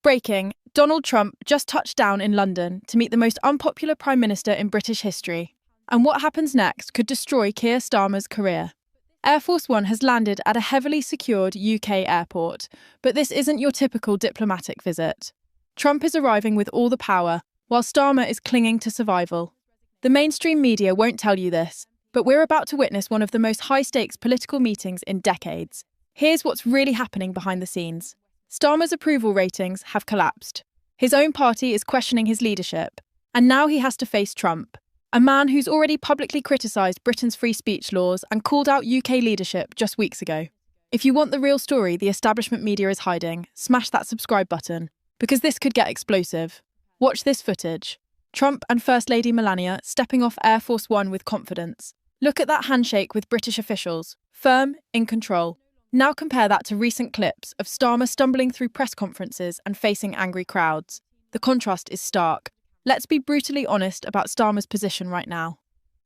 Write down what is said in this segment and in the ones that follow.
Breaking, Donald Trump just touched down in London to meet the most unpopular Prime Minister in British history. And what happens next could destroy Keir Starmer's career. Air Force One has landed at a heavily secured UK airport, but this isn't your typical diplomatic visit. Trump is arriving with all the power, while Starmer is clinging to survival. The mainstream media won't tell you this, but we're about to witness one of the most high-stakes political meetings in decades. Here's what's really happening behind the scenes. Starmer's approval ratings have collapsed. His own party is questioning his leadership, and now he has to face Trump, a man who's already publicly criticised Britain's free speech laws and called out UK leadership just weeks ago. If you want the real story the establishment media is hiding, smash that subscribe button, because this could get explosive. Watch this footage. Trump and First Lady Melania stepping off Air Force One with confidence. Look at that handshake with British officials, firm, in control. Now compare that to recent clips of Starmer stumbling through press conferences and facing angry crowds. The contrast is stark. Let's be brutally honest about Starmer's position right now.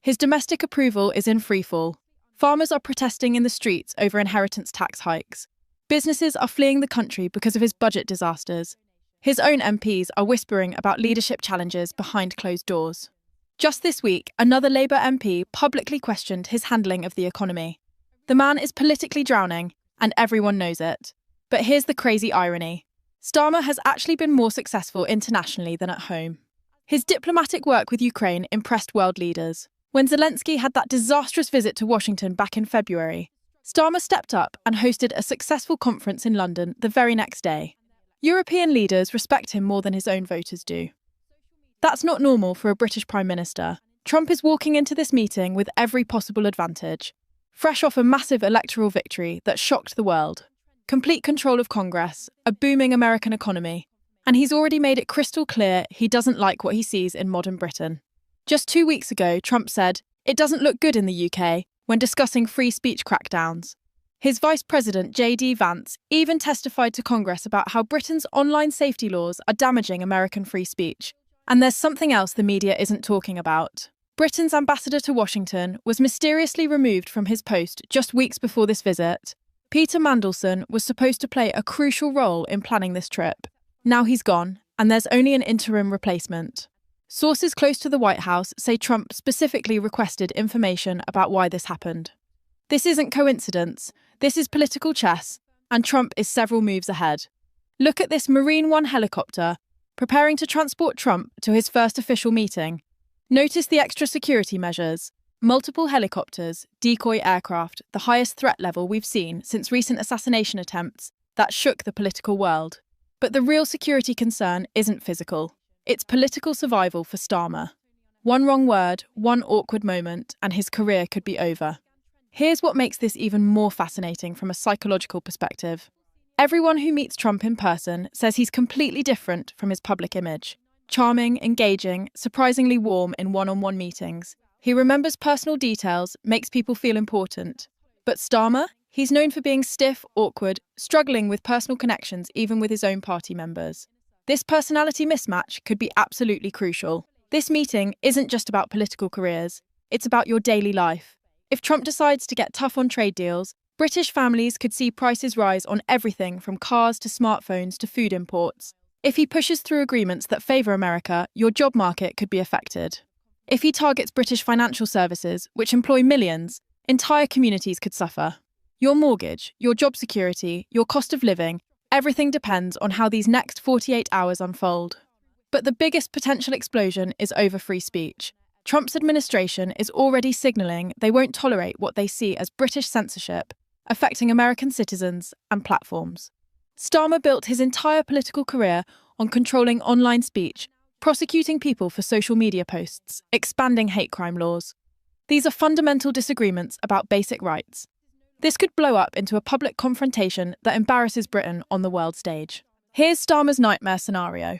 His domestic approval is in freefall. Farmers are protesting in the streets over inheritance tax hikes. Businesses are fleeing the country because of his budget disasters. His own MPs are whispering about leadership challenges behind closed doors. Just this week, another Labour MP publicly questioned his handling of the economy. The man is politically drowning, and everyone knows it. But here's the crazy irony. Starmer has actually been more successful internationally than at home. His diplomatic work with Ukraine impressed world leaders. When Zelensky had that disastrous visit to Washington back in February, Starmer stepped up and hosted a successful conference in London the very next day. European leaders respect him more than his own voters do. That's not normal for a British Prime Minister. Trump is walking into this meeting with every possible advantage. Fresh off a massive electoral victory that shocked the world, complete control of Congress, a booming American economy, and he's already made it crystal clear he doesn't like what he sees in modern Britain. Just 2 weeks ago, Trump said, "It doesn't look good in the UK," when discussing free speech crackdowns. His Vice President J.D. Vance even testified to Congress about how Britain's online safety laws are damaging American free speech. And there's something else the media isn't talking about. Britain's ambassador to Washington was mysteriously removed from his post just weeks before this visit. Peter Mandelson was supposed to play a crucial role in planning this trip. Now he's gone, and there's only an interim replacement. Sources close to the White House say Trump specifically requested information about why this happened. This isn't coincidence, this is political chess, and Trump is several moves ahead. Look at this Marine One helicopter, preparing to transport Trump to his first official meeting. Notice the extra security measures. Multiple helicopters, decoy aircraft, the highest threat level we've seen since recent assassination attempts that shook the political world. But the real security concern isn't physical. It's political survival for Starmer. One wrong word, one awkward moment, and his career could be over. Here's what makes this even more fascinating from a psychological perspective. Everyone who meets Trump in person says he's completely different from his public image. Charming, engaging, surprisingly warm in one-on-one meetings. He remembers personal details, makes people feel important. But Starmer? He's known for being stiff, awkward, struggling with personal connections even with his own party members. This personality mismatch could be absolutely crucial. This meeting isn't just about political careers, it's about your daily life. If Trump decides to get tough on trade deals, British families could see prices rise on everything from cars to smartphones to food imports. If he pushes through agreements that favour America, your job market could be affected. If he targets British financial services, which employ millions, entire communities could suffer. Your mortgage, your job security, your cost of living, everything depends on how these next 48 hours unfold. But the biggest potential explosion is over free speech. Trump's administration is already signalling they won't tolerate what they see as British censorship, affecting American citizens and platforms. Starmer built his entire political career on controlling online speech, prosecuting people for social media posts, expanding hate crime laws. These are fundamental disagreements about basic rights. This could blow up into a public confrontation that embarrasses Britain on the world stage. Here's Starmer's nightmare scenario.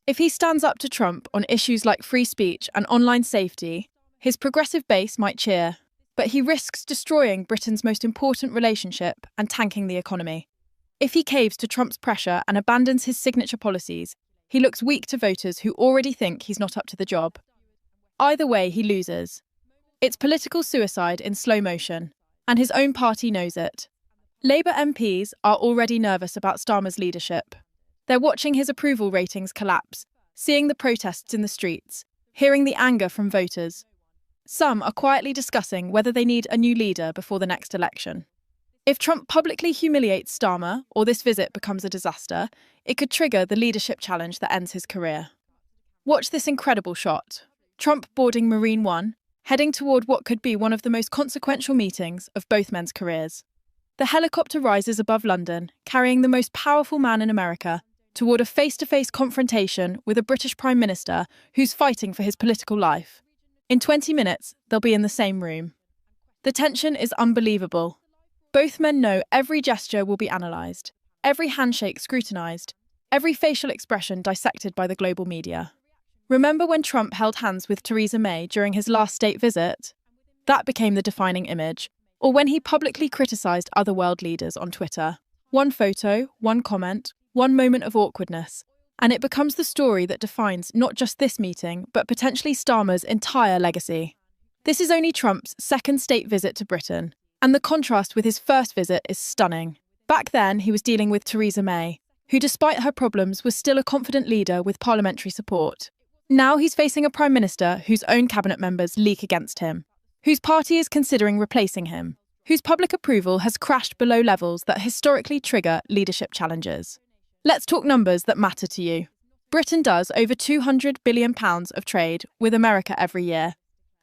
If he stands up to Trump on issues like free speech and online safety, his progressive base might cheer, but he risks destroying Britain's most important relationship and tanking the economy. If he caves to Trump's pressure and abandons his signature policies, he looks weak to voters who already think he's not up to the job. Either way, he loses. It's political suicide in slow motion, and his own party knows it. Labour MPs are already nervous about Starmer's leadership. They're watching his approval ratings collapse, seeing the protests in the streets, hearing the anger from voters. Some are quietly discussing whether they need a new leader before the next election. If Trump publicly humiliates Starmer, or this visit becomes a disaster, it could trigger the leadership challenge that ends his career. Watch this incredible shot. Trump boarding Marine One, heading toward what could be one of the most consequential meetings of both men's careers. The helicopter rises above London, carrying the most powerful man in America, toward a face-to-face confrontation with a British Prime Minister who's fighting for his political life. In 20 minutes, they'll be in the same room. The tension is unbelievable. Both men know every gesture will be analysed, every handshake scrutinised, every facial expression dissected by the global media. Remember when Trump held hands with Theresa May during his last state visit? That became the defining image. Or when he publicly criticised other world leaders on Twitter. One photo, one comment, one moment of awkwardness. And it becomes the story that defines not just this meeting, but potentially Starmer's entire legacy. This is only Trump's second state visit to Britain, and the contrast with his first visit is stunning. Back then, he was dealing with Theresa May, who despite her problems was still a confident leader with parliamentary support. Now he's facing a prime minister whose own cabinet members leak against him, whose party is considering replacing him, whose public approval has crashed below levels that historically trigger leadership challenges. Let's talk numbers that matter to you. Britain does over £200 billion of trade with America every year.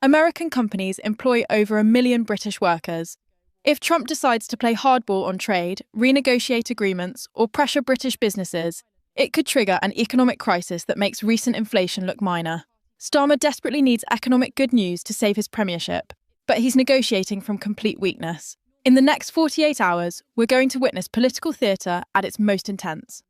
American companies employ over 1 million British workers. If Trump decides to play hardball on trade, renegotiate agreements, or pressure British businesses, it could trigger an economic crisis that makes recent inflation look minor. Starmer desperately needs economic good news to save his premiership, but he's negotiating from complete weakness. In the next 48 hours, we're going to witness political theatre at its most intense.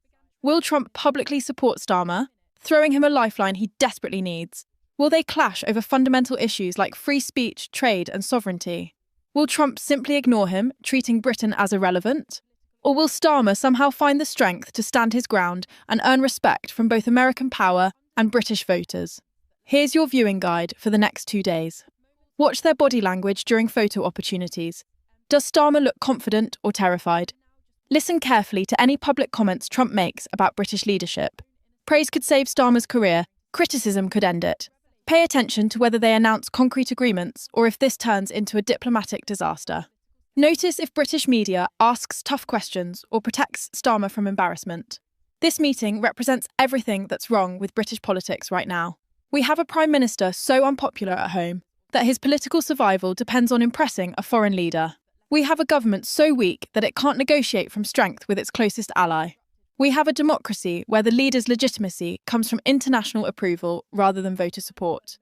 Will Trump publicly support Starmer, throwing him a lifeline he desperately needs? Will they clash over fundamental issues like free speech, trade, and sovereignty? Will Trump simply ignore him, treating Britain as irrelevant? Or will Starmer somehow find the strength to stand his ground and earn respect from both American power and British voters? Here's your viewing guide for the next 2 days. Watch their body language during photo opportunities. Does Starmer look confident or terrified? Listen carefully to any public comments Trump makes about British leadership. Praise could save Starmer's career, criticism could end it. Pay attention to whether they announce concrete agreements or if this turns into a diplomatic disaster. Notice if British media asks tough questions or protects Starmer from embarrassment. This meeting represents everything that's wrong with British politics right now. We have a Prime Minister so unpopular at home that his political survival depends on impressing a foreign leader. We have a government so weak that it can't negotiate from strength with its closest ally. We have a democracy where the leader's legitimacy comes from international approval rather than voter support.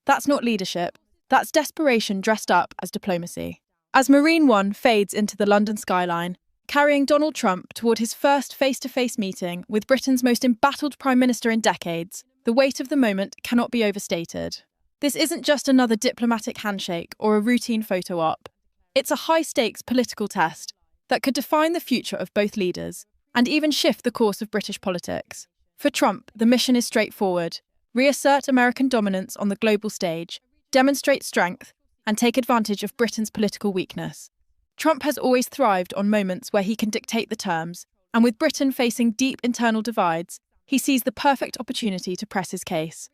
That's not leadership, that's desperation dressed up as diplomacy. As Marine One fades into the London skyline, carrying Donald Trump toward his first face-to-face meeting with Britain's most embattled Prime Minister in decades, the weight of the moment cannot be overstated. This isn't just another diplomatic handshake or a routine photo op. It's a high-stakes political test that could define the future of both leaders and even shift the course of British politics. For Trump, the mission is straightforward: reassert American dominance on the global stage, demonstrate strength, and take advantage of Britain's political weakness. Trump has always thrived on moments where he can dictate the terms, and with Britain facing deep internal divides, he sees the perfect opportunity to press his case.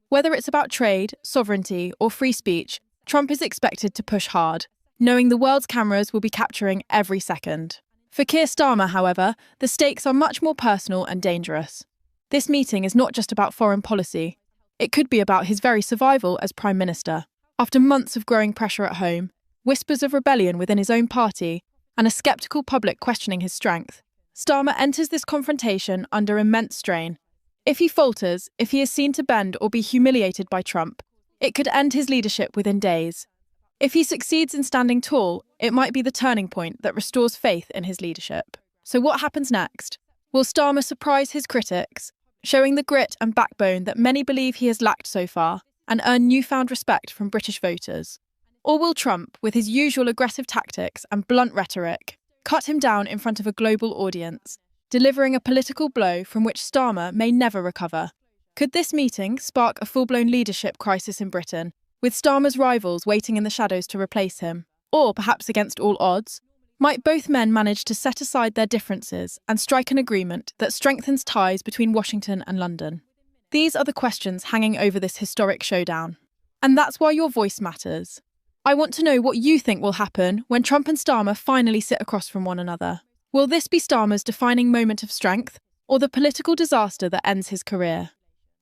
Whether it's about trade, sovereignty, or free speech, Trump is expected to push hard, knowing the world's cameras will be capturing every second. For Keir Starmer, however, the stakes are much more personal and dangerous. This meeting is not just about foreign policy. It could be about his very survival as Prime Minister. After months of growing pressure at home, whispers of rebellion within his own party, and a sceptical public questioning his strength, Starmer enters this confrontation under immense strain. If he falters, if he is seen to bend or be humiliated by Trump, it could end his leadership within days. If he succeeds in standing tall, it might be the turning point that restores faith in his leadership. So what happens next? Will Starmer surprise his critics, showing the grit and backbone that many believe he has lacked so far, and earn newfound respect from British voters? Or will Trump, with his usual aggressive tactics and blunt rhetoric, cut him down in front of a global audience, delivering a political blow from which Starmer may never recover? Could this meeting spark a full-blown leadership crisis in Britain, with Starmer's rivals waiting in the shadows to replace him? Or, perhaps against all odds, Might both men manage to set aside their differences and strike an agreement that strengthens ties between Washington and London? These are the questions hanging over this historic showdown. And that's why your voice matters. I want to know what you think will happen when Trump and Starmer finally sit across from one another. Will this be Starmer's defining moment of strength, or the political disaster that ends his career?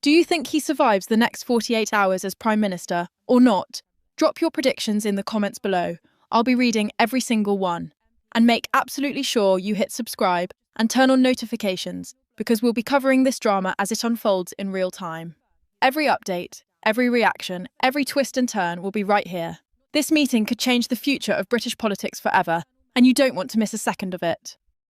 Do you think he survives the next 48 hours as Prime Minister, or not? Drop your predictions in the comments below. I'll be reading every single one. And make absolutely sure you hit subscribe and turn on notifications, because we'll be covering this drama as it unfolds in real time. Every update, every reaction, every twist and turn will be right here. This meeting could change the future of British politics forever, and you don't want to miss a second of it.